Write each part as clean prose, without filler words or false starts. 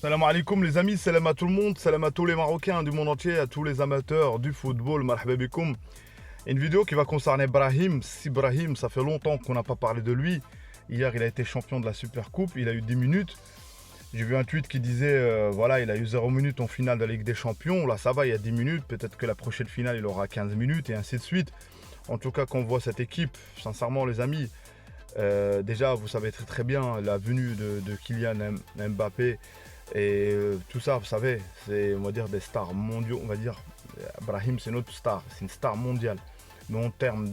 Salam alaikum les amis, salam à tout le monde, salam à tous les Marocains du monde entier, à tous les amateurs du football, marhaba bikoum. Une vidéo qui va concerner Brahim. Si Brahim, ça fait longtemps qu'on n'a pas parlé de lui. Hier, il a été champion de la Super Coupe, il a eu 10 minutes. J'ai vu un tweet qui disait, voilà, il a eu 0 minutes en finale de la Ligue des Champions. Là, ça va, il y a 10 minutes. Peut-être que la prochaine finale, il aura 15 minutes et ainsi de suite. En tout cas, quand on voit cette équipe, sincèrement les amis, déjà, vous savez très très bien la venue de Kylian Mbappé et tout ça, vous savez, c'est on va dire des stars mondiaux, on va dire. Brahim, c'est notre star, c'est une star mondiale. Mais en termes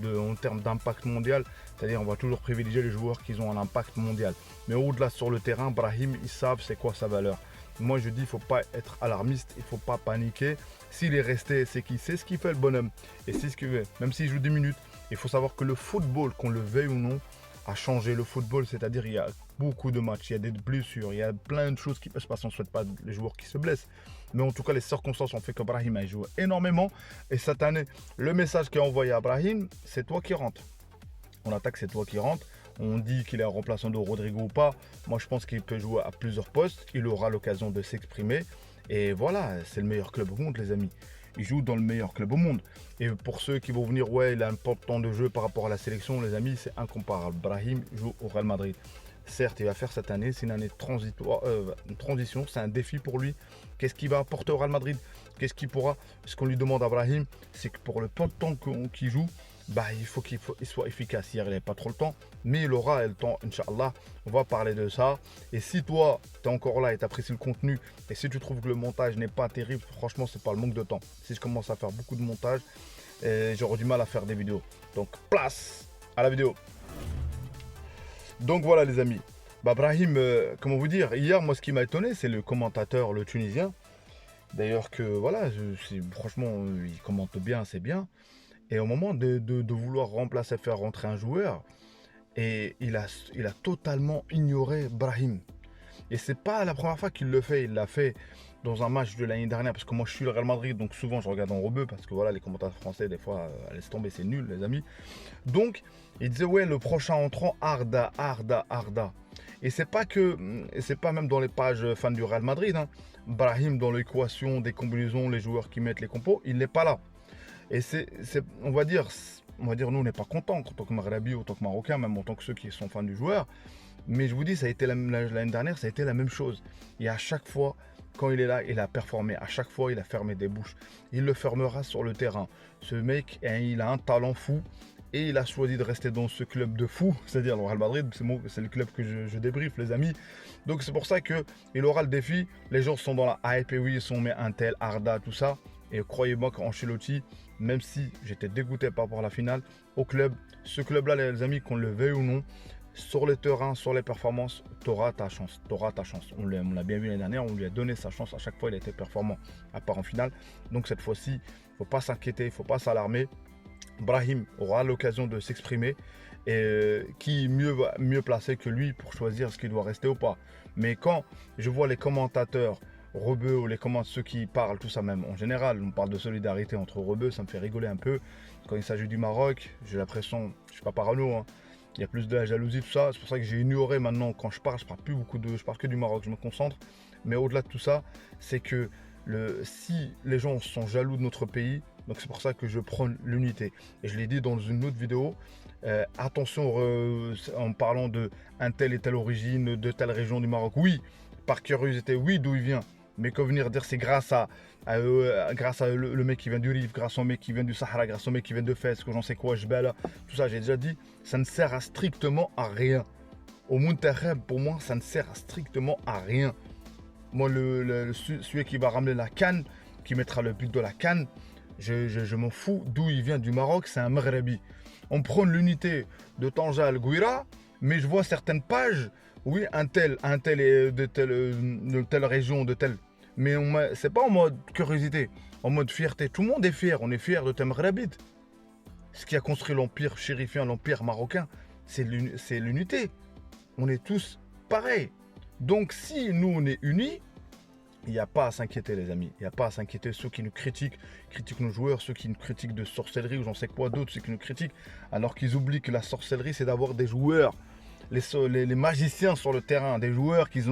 d'impact mondial, c'est-à-dire on va toujours privilégier les joueurs qui ont un impact mondial. Mais au-delà sur le terrain, Brahim, ils savent c'est quoi sa valeur. Moi je dis, il ne faut pas être alarmiste, il ne faut pas paniquer. S'il est resté, c'est qu'il sait ce qu'il fait le bonhomme. Et c'est ce qu'il fait, même s'il joue 10 minutes. Il faut savoir que le football, qu'on le veuille ou non, a changé le football, c'est-à-dire il y a beaucoup de matchs, il y a des blessures, il y a plein de choses qui peuvent se passer, on ne souhaite pas les joueurs qui se blessent. Mais en tout cas, les circonstances ont fait que Brahim a joué énormément. Et cette année, le message qui est envoyé à Brahim, c'est toi qui rentres. On attaque, c'est toi qui rentres. On dit qu'il est un remplaçant de Rodrigo ou pas. Moi, je pense qu'il peut jouer à plusieurs postes. Il aura l'occasion de s'exprimer. Et voilà, c'est le meilleur club au monde, les amis. Il joue dans le meilleur club au monde. Et pour ceux qui vont venir, ouais, il a un peu de temps de jeu par rapport à la sélection, les amis, c'est incomparable. Brahim joue au Real Madrid. Certes, il va faire cette année, c'est une année transitoire, une transition, c'est un défi pour lui. Qu'est-ce qu'il va apporter au Real Madrid? Qu'est-ce qu'il pourra? Ce qu'on lui demande à Brahim, c'est que pour le peu de temps qu'il joue, bah, il faut qu'il soit efficace. Hier, il n'avait pas trop le temps, mais il aura le temps, Inch'Allah. On va parler de ça. Et si toi, tu es encore là et tu apprécies le contenu, et si tu trouves que le montage n'est pas terrible, franchement, c'est pas le manque de temps. Si je commence à faire beaucoup de montage, j'aurai du mal à faire des vidéos. Donc, place à la vidéo. Donc voilà les amis. Bah Brahim, comment vous dire, hier moi ce qui m'a étonné c'est le commentateur, le Tunisien. D'ailleurs que voilà, franchement il commente bien, c'est bien. Et au moment de vouloir remplacer, faire rentrer un joueur, et il a totalement ignoré Brahim. Et c'est pas la première fois qu'il le fait, il l'a fait dans un match de l'année dernière, parce que moi je suis le Real Madrid, donc souvent je regarde en rebeu, parce que voilà, les commentateurs français, des fois, laisse tomber, c'est nul les amis. Donc, il disait, ouais, le prochain entrant, Arda, Arda, Arda. Et c'est pas même dans les pages fans du Real Madrid, hein. Brahim, dans l'équation des combinaisons, les joueurs qui mettent les compos, il n'est pas là. Et on va dire, nous, on n'est pas contents en tant que Maghrabi, en tant que Marocain, même en tant que ceux qui sont fans du joueur. Mais je vous dis, ça a été l'année dernière, ça a été la même chose. Et à chaque fois, quand il est là, il a performé. À chaque fois, il a fermé des bouches. Il le fermera sur le terrain. Ce mec, hein, il a un talent fou. Et il a choisi de rester dans ce club de fou, c'est-à-dire le Real Madrid, c'est le club que je débriefe, les amis. Donc c'est pour ça qu'il aura le défi. Les gens sont dans la hype, et oui, ils sont mais Intel, Arda, tout ça. Et croyez-moi qu'Ancelotti, même si j'étais dégoûté par rapport à la finale, au club, ce club-là, les amis, qu'on le veuille ou non, sur les terrains, sur les performances, tu auras ta chance. Tu auras ta chance. On l'a bien vu l'année dernière, on lui a donné sa chance. À chaque fois, il a été performant, à part en finale. Donc cette fois-ci, il ne faut pas s'inquiéter, il ne faut pas s'alarmer. Brahim aura l'occasion de s'exprimer et qui mieux placé que lui pour choisir ce qu'il doit rester ou pas. Mais quand je vois les commentateurs rebeux ou ceux qui parlent, tout ça même, en général, on parle de solidarité entre rebeux, ça me fait rigoler un peu. Quand il s'agit du Maroc, j'ai l'impression, je suis pas parano, hein, il y a plus de la jalousie, tout ça. C'est pour ça que j'ai ignoré maintenant quand je parle plus beaucoup je parle que du Maroc, je me concentre. Mais au-delà de tout ça, c'est que si les gens sont jaloux de notre pays, donc c'est pour ça que je prône l'unité. Et je l'ai dit dans une autre vidéo, attention en parlant de un tel et telle origine, de telle région du Maroc. Oui, par curiosité, oui, d'où il vient. Mais quand venir dire c'est grâce à le mec qui vient du Rif, grâce au mec qui vient du Sahara, grâce au mec qui vient de Fès, que j'en sais quoi, Jbel, tout ça, j'ai déjà dit, ça ne sert à strictement à rien. Au Muntakheb, pour moi, ça ne sert à strictement à rien. Moi, celui qui va ramener la canne, qui mettra le but de la canne, je m'en fous d'où il vient du Maroc, c'est un Maghrebi. On prône l'unité de Tanja Al-Gouira, mais je vois certaines pages, oui, un tel est de telle région, de tel. Mais c'est pas en mode curiosité, en mode fierté. Tout le monde est fier, on est fier de tes Maghrebites. Ce qui a construit l'empire chérifien, l'empire marocain, c'est l'unité. On est tous pareils. Donc si nous on est unis, il n'y a pas à s'inquiéter les amis, il n'y a pas à s'inquiéter. Ceux qui nous critiquent nos joueurs, ceux qui nous critiquent de sorcellerie ou j'en sais quoi d'autre, ceux qui nous critiquent, alors qu'ils oublient que la sorcellerie c'est d'avoir des joueurs les magiciens sur le terrain, des joueurs qui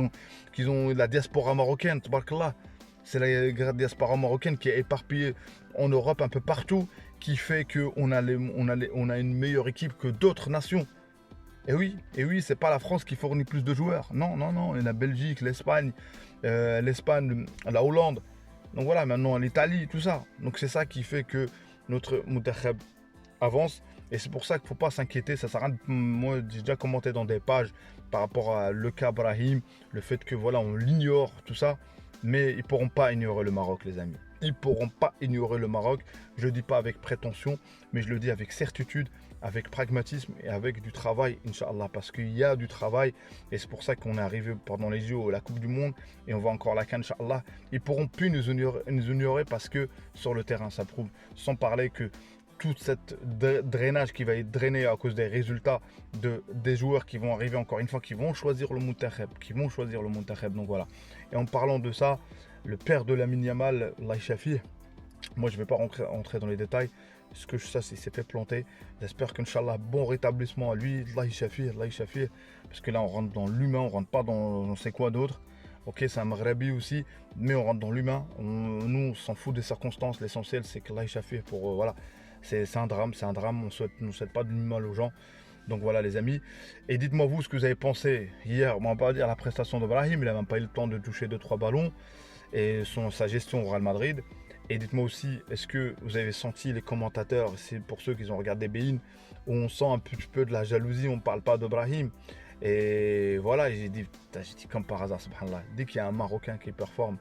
ont la diaspora marocaine, tabarakallah. C'est la diaspora marocaine qui est éparpillée en Europe un peu partout, qui fait qu'on a une meilleure équipe que d'autres nations. Et oui, c'est pas la France qui fournit plus de joueurs. Non, il y a la Belgique, l'Espagne, la Hollande. Donc voilà, maintenant l'Italie, tout ça. Donc c'est ça qui fait que notre Moutakheb avance. Et c'est pour ça qu'il ne faut pas s'inquiéter. Ça sert à rien. Moi, j'ai déjà commenté dans des pages par rapport à le cas Brahim, le fait que voilà, on l'ignore, tout ça. Mais ils ne pourront pas ignorer le Maroc, les amis. Ils ne pourront pas ignorer le Maroc. Je ne le dis pas avec prétention, mais je le dis avec certitude, avec pragmatisme et avec du travail, Inch'Allah. Parce qu'il y a du travail et c'est pour ça qu'on est arrivé pendant les JO, la Coupe du Monde et on va encore la CAN, Inch'Allah. Ils ne pourront plus nous ignorer parce que sur le terrain, ça prouve. Sans parler que tout cette drainage qui va être drainé à cause des résultats des joueurs qui vont arriver encore une fois, qui vont choisir le Moutakheb, donc voilà. Et en parlant de ça, le père de Lamine Yamal, Allah Shafi, moi je ne vais pas rentrer dans les détails, ce que je sais, c'est qu'il s'est fait planter. J'espère qu'Inch'Allah, bon rétablissement à lui, Allah Shafi, parce que là on rentre dans l'humain, on rentre pas dans on sait quoi d'autre. Ok, c'est un Maghrebi aussi, mais on rentre dans l'humain. Nous, on s'en fout des circonstances, l'essentiel c'est que Allah Shafi pour voilà. C'est un drame, on ne souhaite pas de mal aux gens. Donc voilà les amis. Et dites-moi vous ce que vous avez pensé hier, on va pas dire la prestation de Brahim, il n'a même pas eu le temps de toucher 2-3 ballons. Et sa gestion au Real Madrid. Et dites-moi aussi, est-ce que vous avez senti les commentateurs, c'est pour ceux qui ont regardé Bein, où on sent un petit peu de la jalousie, on ne parle pas de Brahim. Et voilà, j'ai dit comme par hasard, subhanallah, dès qu'il y a un Marocain qui performe,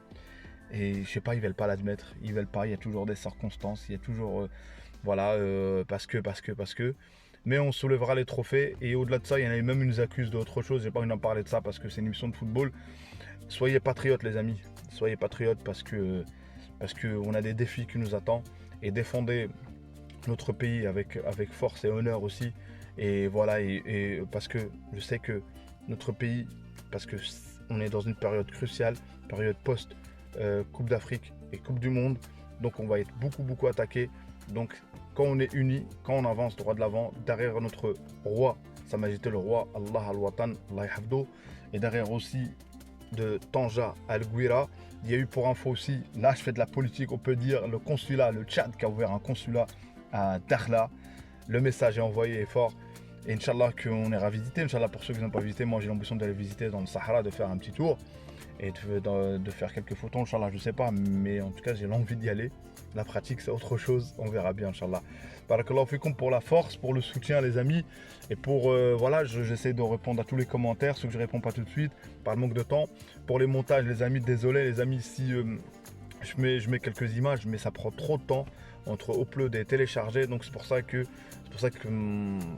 et je sais pas, ils veulent pas l'admettre, ils veulent pas, il y a toujours des circonstances, il y a toujours... parce que. Mais on soulèvera les trophées. Et au-delà de ça, il y en a même qui nous accusent d'autre chose. J'ai pas envie d'en parler de ça parce que c'est une émission de football. Soyez patriotes, les amis. Soyez patriotes parce que on a des défis qui nous attendent. Et défendez notre pays avec force et honneur aussi. Et voilà, et parce que je sais que notre pays, parce que on est dans une période cruciale, période post-Coupe d'Afrique et Coupe du Monde. Donc on va être beaucoup attaqué. Donc quand on est unis, quand on avance droit de l'avant, derrière notre roi, Sa Majesté le roi, Allah al-Watan, Allah Hafdo, et derrière aussi de Tanja al-Gouira, il y a eu pour info aussi, là je fais de la politique, on peut dire, le consulat, le Tchad qui a ouvert un consulat à Dakhla. Le message est envoyé est fort. Et Inch'Allah qu'on ira visiter, Inch'Allah pour ceux qui n'ont pas visité, moi j'ai l'ambition d'aller visiter dans le Sahara, de faire un petit tour et de faire quelques photos, Inch'Allah, je sais pas, mais en tout cas j'ai l'envie d'y aller. La pratique c'est autre chose, on verra bien, Inch'Allah. Barakallahu fikum pour la force, pour le soutien les amis, et pour, voilà, j'essaie de répondre à tous les commentaires, ceux que je réponds pas tout de suite, par le manque de temps. Pour les montages les amis, désolé les amis si je mets quelques images, mais ça prend trop de temps entre upload et télécharger, donc c'est pour ça que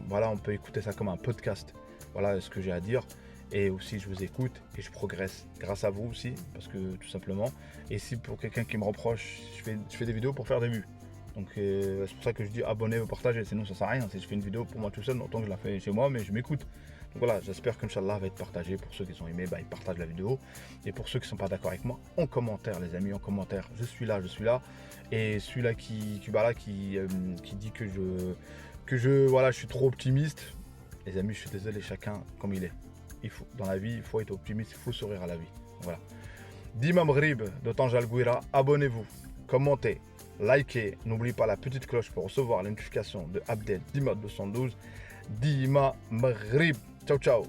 voilà, on peut écouter ça comme un podcast. Voilà ce que j'ai à dire. Et aussi je vous écoute et je progresse grâce à vous aussi, parce que tout simplement. Et si pour quelqu'un qui me reproche, je fais des vidéos pour faire des vues. Donc c'est pour ça que je dis abonnez-vous, partagez, sinon ça sert à rien. Si je fais une vidéo pour moi tout seul, autant que je la fais chez moi, mais je m'écoute. Donc voilà, j'espère qu'Inch'Allah va être partagé. Pour ceux qui ont aimé, ils partagent la vidéo. Et pour ceux qui ne sont pas d'accord avec moi, en commentaire les amis, en commentaire, je suis là. Et celui-là qui dit voilà, je suis trop optimiste. Les amis, je suis désolé, chacun comme il est. Dans la vie, il faut être optimiste, il faut sourire à la vie. Voilà. Dima Maghrib de Tanja al-Gouira, abonnez-vous, commentez, likez. N'oubliez pas la petite cloche pour recevoir les notifications de Abdel Dima 212. Dima Maghrib. Ciao, ciao.